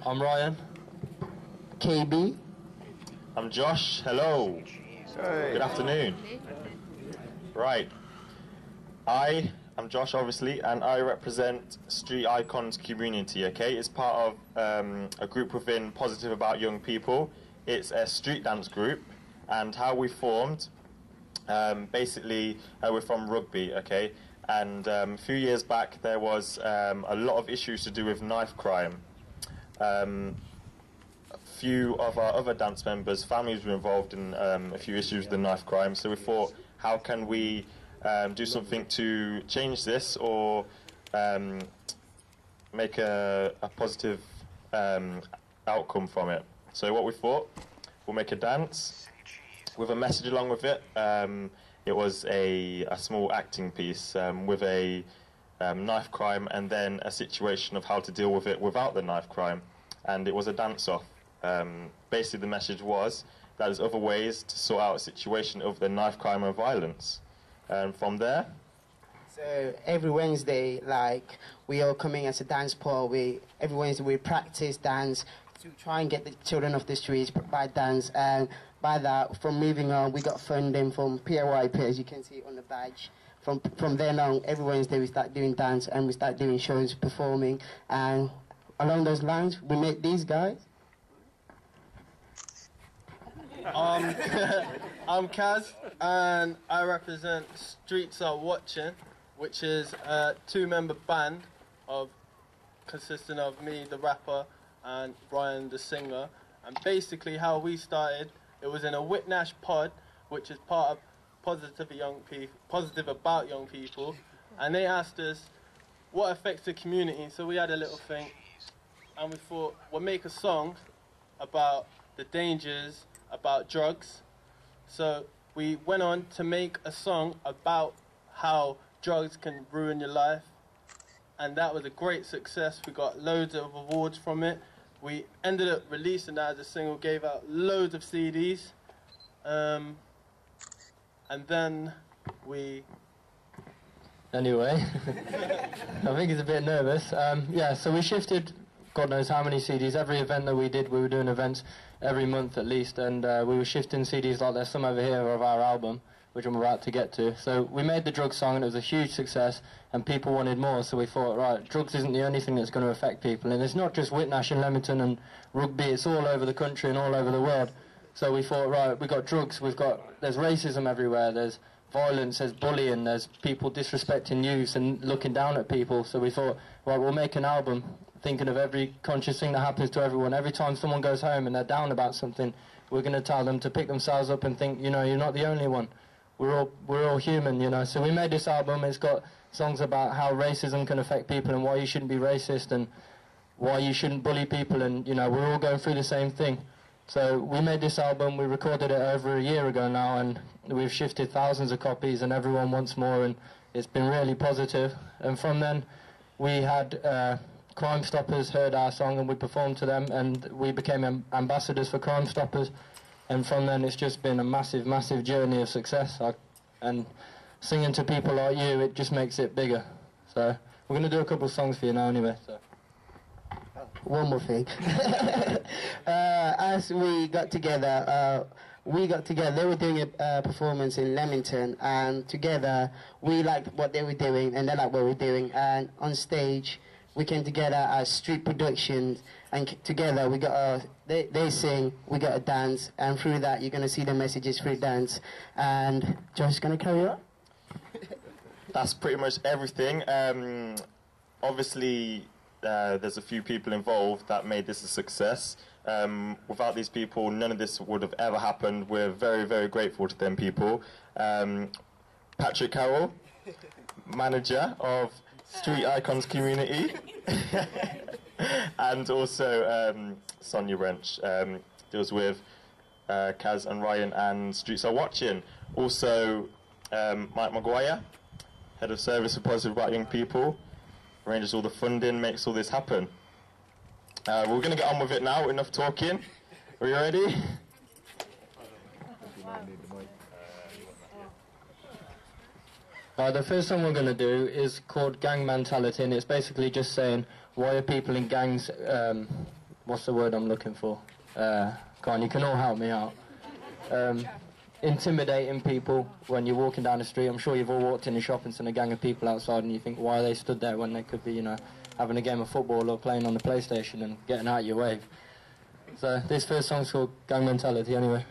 I'm Ryan. KB. I'm Josh. Hello. Hey. Good afternoon. Right. I'm Josh, obviously, and I represent Street Icons community, okay? It's part of a group within Positive About Young People. It's a street dance group, and how we formed, basically, we're from rugby, okay? And a few years back, there was a lot of issues to do with knife crime. A few of our other dance members' families were involved in a few issues with the knife crime, so we thought, how can we do something to change this or make a positive outcome from it. So what we thought, we'll make a dance with a message along with it. It was a small acting piece with a knife crime and then a situation of how to deal with it without the knife crime. And it was a dance-off. Basically the message was that there's other ways to sort out a situation of the knife crime and violence. And from there, So every Wednesday, like, we all coming as a dance part. Every Wednesday we practice dance to try and get the children off the streets by dance. And by that, from moving on, we got funding from PYP, as you can see on the badge. From then on, every Wednesday we start doing dance and we start doing shows, performing. And along those lines, we met these guys. I'm Kaz, and I represent Streetz Productionz, which is a two-member band consisting of me, the rapper, and Brian, the singer. And basically how we started, it was in a Whitnash pod, which is part of Positive About Young People, and they asked us what affects the community, so we had a little think, and we thought we'll make a song about the dangers about drugs. So we went on to make a song about how drugs can ruin your life, and that was a great success. We got loads of awards from it. We ended up releasing that as a single, gave out loads of CDs, and then we... Anyway, I think he's a bit nervous. Yeah, so we shifted God knows how many CDs. Every event that we did, we were doing events every month at least, and we were shifting CDs. Like there's some over here of our album, which I'm about to get to. So we made the drug song and it was a huge success and people wanted more, so we thought, right, drugs isn't the only thing that's going to affect people, and it's not just Whitnash and Leamington and rugby, it's all over the country and all over the world. So we thought, right, we've got drugs, there's racism everywhere, there's violence, there's bullying, there's people disrespecting youth and looking down at people, so we thought, right, we'll make an album thinking of every conscious thing that happens to everyone. Every time someone goes home and they're down about something, we're going to tell them to pick themselves up and think, you know, you're not the only one. We're all human, you know. So we made this album. It's got songs about how racism can affect people and why you shouldn't be racist and why you shouldn't bully people, and, you know, we're all going through the same thing. So we made this album, we recorded it over a year ago now, and we've shifted thousands of copies and everyone wants more, and it's been really positive. And from then we had Crime Stoppers heard our song and we performed to them, and we became ambassadors for Crime Stoppers, and from then it's just been a massive, massive journey of success. And singing to people like you, it just makes it bigger. So we're going to do a couple of songs for you now anyway. So. One more thing. As we got together, they were doing a performance in Leamington, and together we liked what they were doing and they liked what we were doing, and on stage we came together as Streetz Productionz, and together we got they sing, we got a dance, and through that you're going to see the messages through dance. And Josh's going to carry on. That's pretty much everything. Obviously there's a few people involved that made this a success. Without these people, none of this would have ever happened. We're very, very grateful to them people. Patrick Carroll, manager of Street Icons Community, and also Sonia Wrench deals with Kaz and Ryan and Streetz Productionz. Also Mike Maguire, head of service for Positive About Young People, arranges all the funding, makes all this happen. We're going to get on with it now. Enough talking. Are you ready? The first song we're going to do is called Gang Mentality, and it's basically just saying, why are people in gangs what's the word I'm looking for? Come on, you can all help me out. Intimidating people when you're walking down the street. I'm sure you've all walked in a shop and seen a gang of people outside and you think, why are they stood there when they could be, you know, having a game of football or playing on the PlayStation and getting out your way. So this first song's called Gang Mentality anyway.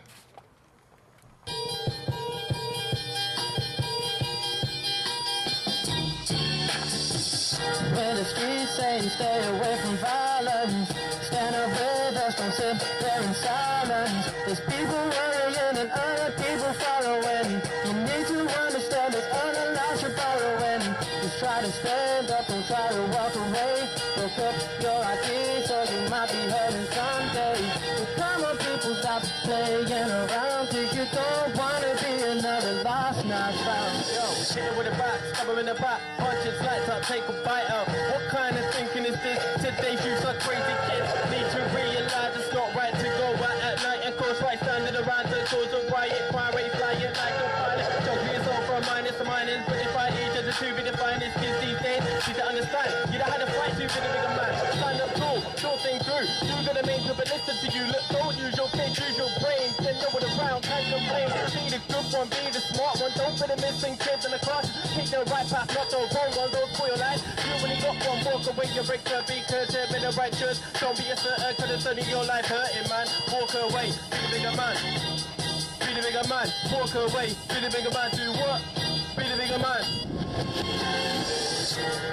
Where the streets saying stay away from violence, stand up with us, don't sit there in silence. There's people worrying and other people following. You need to understand there's other lives you're following. Just try to stand up, don't try to walk away. Look up your ID so you might be hurting someday. But come on people, stop playing around, cause you don't wanna be another lost, not found. Yo, hit it with a bat, stab him in the back, punch his lights up, take a bite out. What kind of thinking is this? Today's youth are crazy kids. Need to realize it's not right to go out at night and cause right standing around the cause of riot, crime rate flying like a pilot. Judge me yourself for a minus, the minus, but if I each as a two be defined as kids these days, you to understand. You don't have to fight to be the bigger man. Stand up tall, don't think through. You gotta make people listen to you. Look, don't use your face, use your brain. Then no one around, can't complain. Be the good one, be the smart one. Don't be the missing kids in the class. Take the right path, not the wrong one. Don't for your life. You really got one, walk away, you break the beat, curtain, in the right church. Don't be a certain, cause it's only your life hurting, man. Walk away, be the bigger man. Be the bigger man, walk away, be the bigger man. Do what? Be the bigger man.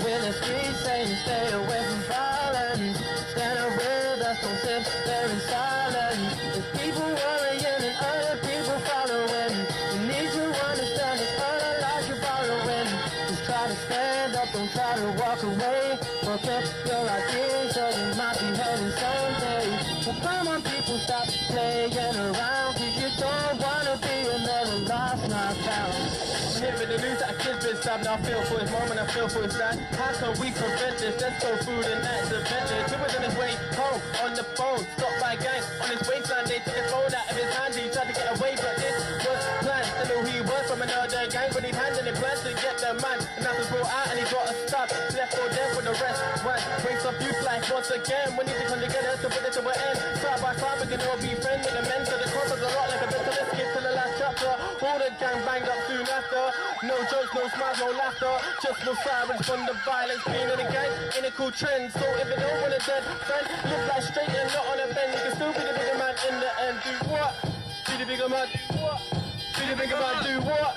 When the streets saying stay away from violence, stand up with us, don't sit there in silence. There's people worrying and other people following. You need to understand there's other lives you're following. Just try to stand up, don't try to walk away. Look up your ideas or you might be hurting someday. Well, come on people, stop playing around, cause you don't wanna be another lost, not found. Hit with the news that a kid's been stabbed. Now I feel for his mom and I feel for his dad. How can we prevent this? Let's go through the night to vent it. He was on his way home on the phone, stopped by gang on his waistline. They took his phone out of his hand. He tried to get away, but this was planned. They knew who he was from another gang, but he'd handed in plans to get the man. And now he's brought out and he got a stab. Left for death with the rest. One breaks up youth life once again. We need to come together to put it to an end. Side by side we can all be friends with the men. So the cross is a lot like a bit. So let's get to the last chapter. All the gang banged up soon after. No jokes, no smiles, no laughter. Just no silence from the violence. Being in the gang ain't a cool trend. So if you don't want a dead friend, live life straight and not on a bend. You can still be the bigger man in the end. Do what? Be the bigger man. Do what? Be the bigger man. Do what?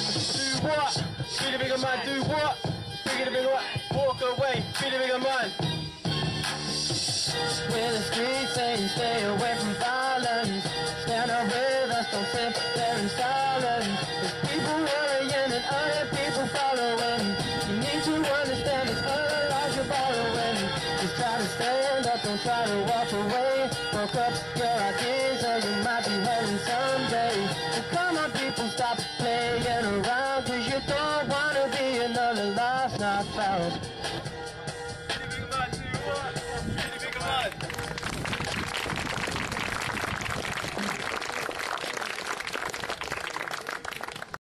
Do what? Be the bigger man. Do what? Be the bigger man. Walk away. Be the bigger man. Where the streets saying stay away from violence, stand up with us, don't sit there in silence. There's people worrying and other people following. You need to understand there's other lives you're following. Just try to stand up, don't try to walk away. Woke up your ideas or you might be hurting someday. So come on people, stop playing around, cause you don't wanna be another lost, not found.